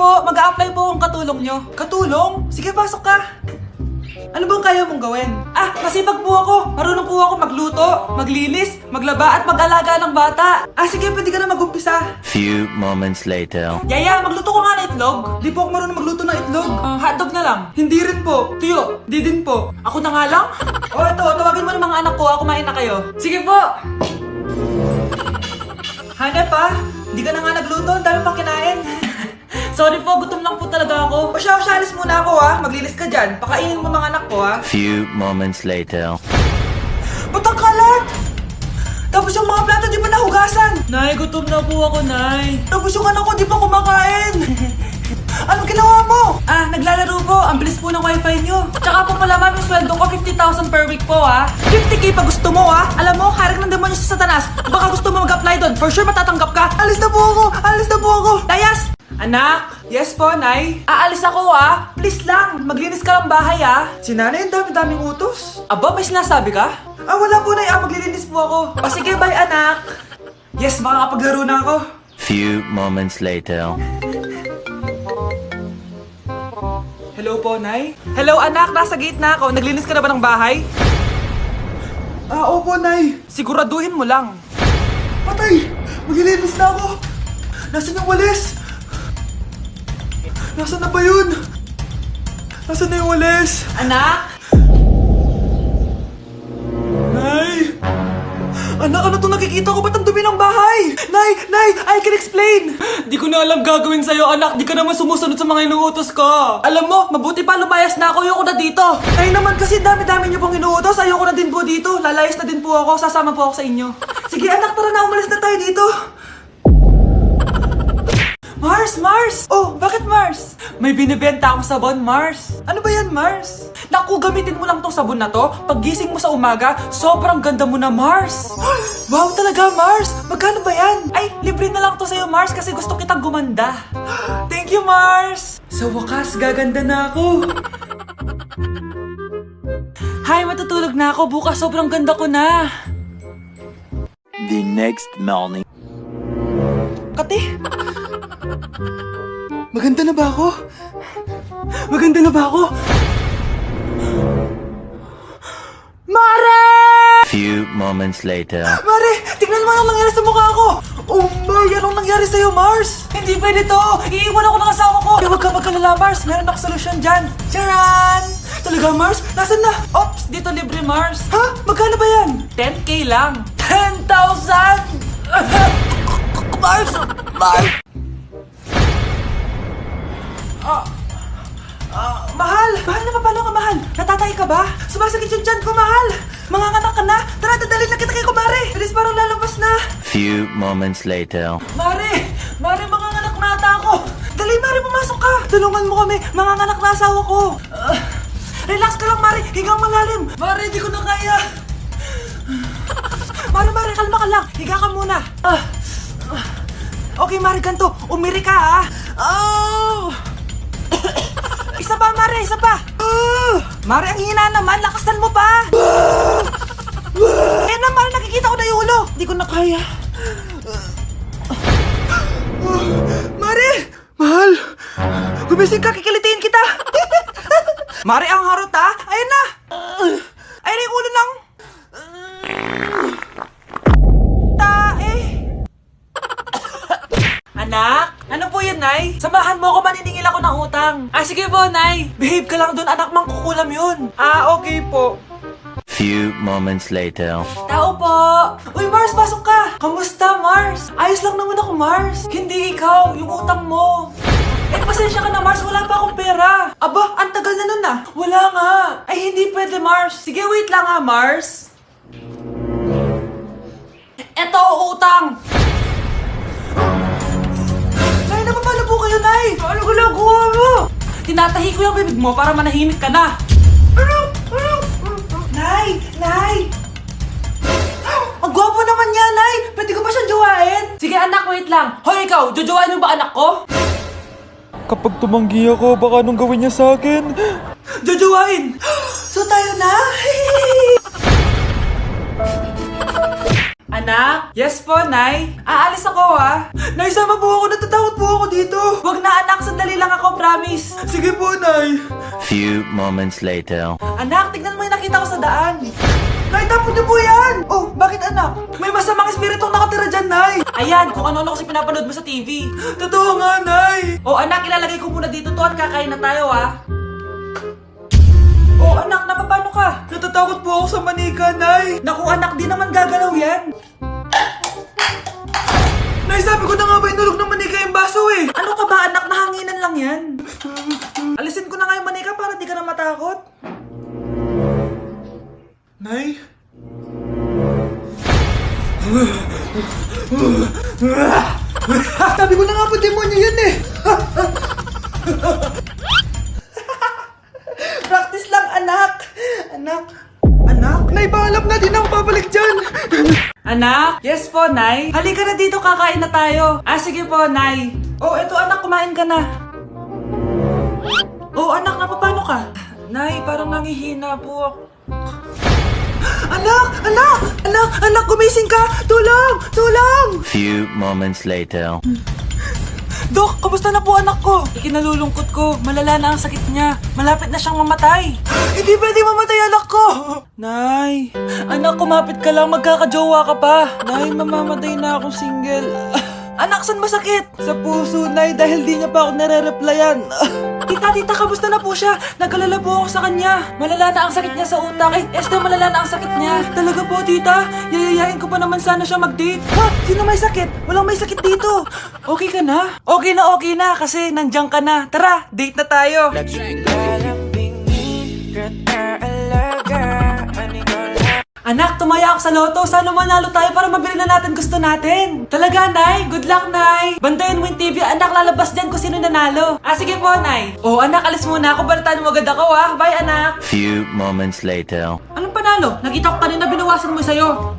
po, mag-a-apply po akong katulong nyo. Katulong? Sige, pasok ka. Ano bang kaya mong gawin? Masipag po ako. Marunong po ako magluto, maglinis, maglaba at mag-alaga ng bata. Sige, pwede ka na mag-umpisa. Few moments later. Yaya, magluto ko nga ng itlog. Di po ako marunong magluto ng itlog. Hotdog na lang. Hindi rin po. Tuyo, di din po. Ako na nga lang? Ito, tawagin mo ng mga anak ko. Kumain na kayo. Sige po. Hanep pa? Di ka na nga nagluto. Ang dami pang kinain. Sorry po, gutom lang po talaga ako. O siya, alis muna ako Maglinis ka dyan. Pakainin mo mga anak ko Few moments later. Ba't ang kalat? Tapos yung mga plato di pa nahugasan. Nay, gutom na po ako, Nay. Tapos yung anak ko di pa kumakain. Anong ginawa mo? Naglalaro po. Ang bilis po ng wifi nyo. Tsaka po pala ma'am, yung sweldo ko 50,000 per week po 50k pa gusto mo Alam mo, harik ng demonyo sa Satanas. Baka gusto mo mag-apply doon. For sure matatanggap ka. Alis na po ako. Dayas! Anak! Yes po, Nay. Aalis ako Please lang, maglinis ka ng bahay Si nanay, ang dami-daming utos. Aba, may sinasabi ka? Wala po, Nay. Maglilinis po ako. Sige, bye, anak. Yes, makakapaglaro na ako. Few moments later. Hello po, Nay. Hello, anak. Nasa gate na ako. Naglinis ka na ba ng bahay? Opo, Nay. Siguraduhin mo lang. Patay! Maglilinis na ako. Nasaan yung walis? Nasaan na ba yun? Nasaan na yung walis? Anak? Nay! Anak, ano itong nakikita ko? Ba't ang dumi ng bahay? Nay! I can explain! Di ko na alam gagawin sa'yo, anak. Di ka naman sumusunod sa mga inuutos ko. Alam mo, mabuti pa lumayas na ako. Ayoko na dito. Nay naman kasi dami-dami niyo pong inuutos. Ayoko na din po dito. Lalayas na din po ako. Sasama po ako sa inyo. Sige anak, tara na. Umalis na tayo dito. Mars! Oh, bakit Mars? May binibenta akong sabon, Mars. Ano ba yan, Mars? Naku, gamitin mo lang tong sabon na to. Paggising mo sa umaga, sobrang ganda mo na, Mars. Wow, talaga, Mars. Magkano ba yan? Ay, libre na lang to sa'yo, Mars, kasi gusto kitang gumanda. Thank you, Mars. Sa wakas, gaganda na ako. Hi, matutulog na ako. Bukas, sobrang ganda ko na. The next morning. Kati? Maganda na ba ako? Mare! Few moments later. Mare, tingnan mo anong nangyari sa mukha ko! Oh my, anong nangyari sa'yo, Mars? Hindi pwede to! Iiwan ako ng asawa ko! Huwag ka magkalala, Mars! Meron ako solusyon dyan! Charan! Talaga, Mars? Nasaan na? Ops, dito libre, Mars! Magkano ba yan? 10k lang! 10,000! Mars! Mahal! Mahal na paano ka, mahal? Natatay ka ba? Sumasakit yung tiyan ko, mahal! Manganganak ka na? Tara, dadalhin na kita kay kumare! Bilis, parang lalabas na! Few moments later. Mare, manganganak na ata ako! Dali, Mare, pumasok ka! Tulungan mo kami! Manganganak na asawa ko! Relax ka lang, Mare! Higang malalim! Mare, di ko na kaya! Mare, kalma ka lang! Higa ka muna! Okay, Mare, ganito! Umiri ka, Isa pa, Mare! Isa pa! Mare, ang hina naman! Lakasan mo pa! Ayan na, Mare! Nakikita ko na yung ulo! Di ko na kaya! Mare! Mahal! Gumising ka! Kikilitiin kita! Mare, ang harot Ayan na! Ayan na yung ulo ng... tae! Anak? Ano po yun, Nay? Samahan mo ako, maniningil ako ng utang. Sige po, Nay. Behave ka lang dun, anak, mangkukulam yun. Okay po. Few moments later. Tao po! Uy, Mars, pasok ka! Kamusta, Mars? Ayos lang naman ako, Mars. Hindi ikaw, yung utang mo. Pasensya ka na, Mars. Wala pa akong pera. Aba, ang tagal na nun Wala nga. Ay, hindi pwede, Mars. Sige, wait lang Mars. Eto, utang. Nay, napapala po kayo, Nay. Ano ginagawa mo? Tinatahi ko yung bibig mo para manahimik ka na. Nay! Ang gwapo naman niya, Nay! Pwede ko ba siyang jowain? Sige, anak, wait lang. Hoy, ikaw, jojowain mo ba anak ko? Kapag tumanggi ako, baka anong gawin niya sa akin? Jojowain! So tayo na? Anak? Yes po, Nay. Aalis ako, ha? Nay, sama po ako. Natatakot po ako dito. Wag na, anak. Sandali lang ako, promise. Sige po, Nay. Few moments later. Anak, tignan mo yung nakita ko sa daan. Nay, tapon niyo po yan! Oh, bakit anak? May masamang espiritong nakatira dyan, Nay! Ayan, kung ano-ano kasi pinapanood mo sa TV. Totoo nga, Nay! Oh, anak, ilalagay ko muna dito to at kakain na tayo, ha? Oh, anak, napapano ka? Natatakot po ako sa manika, Nay! Naku, anak, di naman gagalaw yan! Nay, sabi ko na nga ba inulog ng manika yung baso eh! Ano ka ba, anak? Nahanginan lang yan! Alisin ko na nga yung manika para di ka na matakot. Nay? Sabi ko na nga po, demonyo yan eh! Practice lang, anak! Anak? Anak? Nay, paalam na, di na ako babalik dyan! Anak? Yes po, Nay? Halika na dito, kakain na tayo. Ah, sige po, Nay. Oh, eto anak, kumain ka na. Oh, anak, napapano ka? Nay, parang nangihina po ako. Anak! Anak! Anak! Anak! Gumising ka! Tulong! Tulong! Few moments later. Dok, kamusta na po anak ko? Ikinalulungkot ko. Malala na ang sakit niya. Malapit na siyang mamatay. Hindi pwede mamatay anak ko! Nay! Anak, kumapit ka lang. Magkakajowa ka pa. Nay, mamamatay na akong single. Anak, saan masakit? Sa puso, Nay, dahil di niya pa ako nare-replyan. Tita, kamusta na po siya? Nag-alala po ako sa kanya. Malala na ang sakit niya sa utak. Eh, Esther, malala na ang sakit niya. Talaga po, tita? Yayayain ko pa naman sana siya mag-date. Ha? Sino may sakit? Walang may sakit dito. Okay ka na? Okay na, kasi nandiyan ka na. Tara, date na tayo. Anak, tumaya ako sa loto. Sana manalo tayo para mabili na natin gusto natin. Talaga, Nay? Good luck, Nay. Bantayan mo yung TV. Anak, lalabas dyan kung sino nanalo. Ah, sige po, Nay. Oh, anak, alis muna ako. Balitaan mo agad ako, ah. Bye, anak. Few moments later. Anong panalo? Nakita ko kanina binawasan mo sa'yo.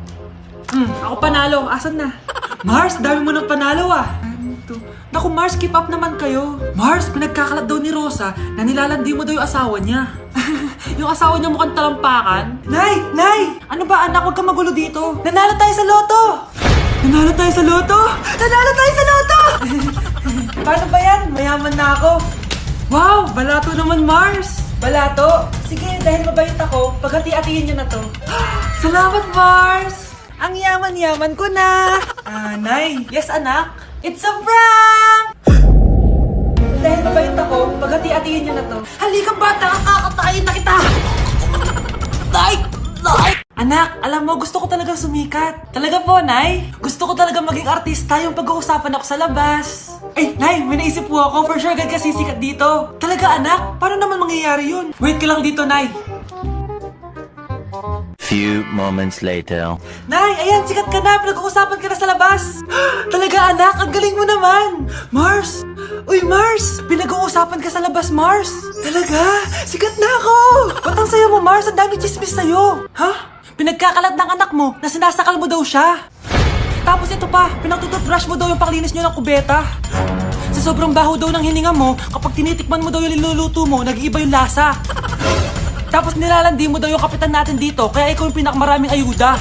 Ako panalo. Asan na? Mars, dami mo ng panalo, ah. Naku, Mars, keep up naman kayo. Mars, pinagkakalat daw ni Rosa na nilalandi mo daw yung asawa niya. Yung asawa niya mukhang talampakan. Nay! Nay! Ano ba, anak? Huwag kang magulo dito. Nanalo tayo sa loto! Nanalo tayo sa loto! Nanalo tayo sa loto! Paano ba yan? Mayaman na ako. Wow! Balato naman, Mars! Balato? Sige, dahil mabait ako, paghati-hatiin niyo na to. Salamat, Mars! Ang yaman-yaman ko na! Nay! Yes, anak? It's a prank! Dahil mabait ako, paghati-hatiin niyo na to. Halika bata, kakatayin na kita! Nay! Nay! Anak, alam mo, gusto ko talagang sumikat. Talaga po, Nay? Gusto ko talagang maging artista yung pag-uusapan ako sa labas. Ay, Nay, may naisip po ako. For sure, agad ka sisikat dito. Talaga, anak? Paano naman mangyayari yun? Wait ka lang dito, Nay. Few moments later. Nay, ayan, sikat ka na. Pinag-uusapan ka na sa labas. Talaga, anak, ang galing mo naman. Mars! Uy, Mars! Pinag-uusapan ka sa labas, Mars. Talaga? Sikat na ako! Ba't ang sayo mo, Mars? Ang dami chismis sa'yo. Ha? Pinagkakalat ng anak mo na sinasakal mo daw siya. Tapos ito pa, pinagtututbrush mo daw yung paklinis nyo ng kubeta. Sa sobrang baho daw ng hininga mo, kapag tinitikman mo daw yung niluluto mo, nag-iiba yung lasa. Tapos nilalandi mo daw yung kapitan natin dito, kaya ikaw yung pinakamaraming ayuda.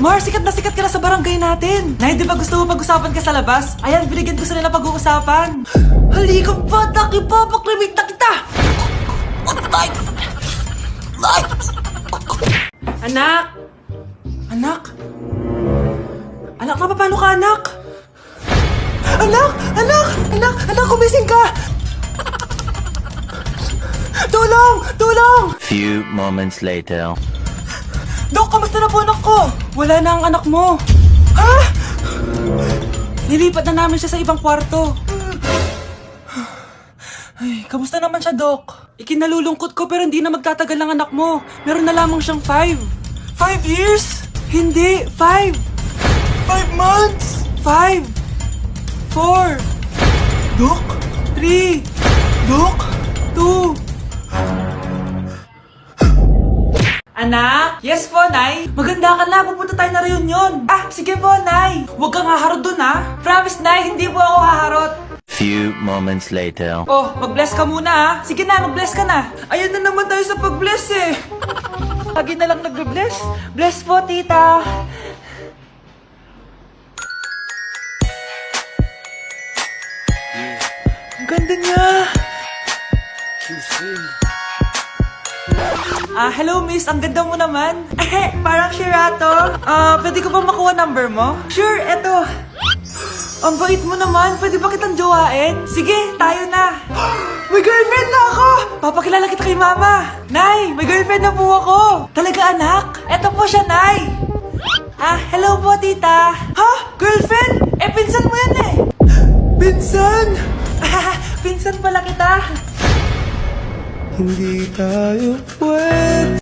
Mars, sikat ka na sa barangay natin. Nay, di ba gusto mo pag-usapan ka sa labas? Ayan, binigyan ko sila pag-uusapan. Halika pa, taki pa, pakrimik na kita. Anak! Anak! Anak, paano ka, anak? Anak, kumising ka! Tulong! Few moments later. Dok, kamusta na po anak ko? Wala na ang anak mo. Ha? Nilipat na namin siya sa ibang kwarto. Ay, kamusta naman siya, Dok? Ikinalulungkot ko pero hindi na magtatagal ang anak mo. Meron na lamang siyang 5. 5 years? Hindi, 5. 5 months? 5. 4. Dok? 3. Dok? 2. Anak? Yes po, Nay. Maganda ka na. Pupunta tayo na reunion. Ah, sige po, Nay. Huwag kang haharot dun, ha? Promise, Nay. Hindi po ako haharot. Few moments later. Oh, mag-bless ka muna, ha? Sige na, mag-bless ka na. Ayun na naman tayo sa pag-bless, eh. Lagi na lang nag-bless. Bless po, tita. Ganda niya. Hello miss, ang ganda mo naman. Parang Sherato. Pwede ko ba makuha number mo? Sure, eto. Ang bait mo naman, pwede ba kitang jowain? Sige, tayo na. May girlfriend na ako! Papakilala kita kay mama. Nay, may girlfriend na po ako. Talaga anak? Eto po siya, Nay. Hello po tita. Ha? Girlfriend? Pinsan mo yan eh. Pinsan? Pinsan pala kita. Hindi tayo pwede.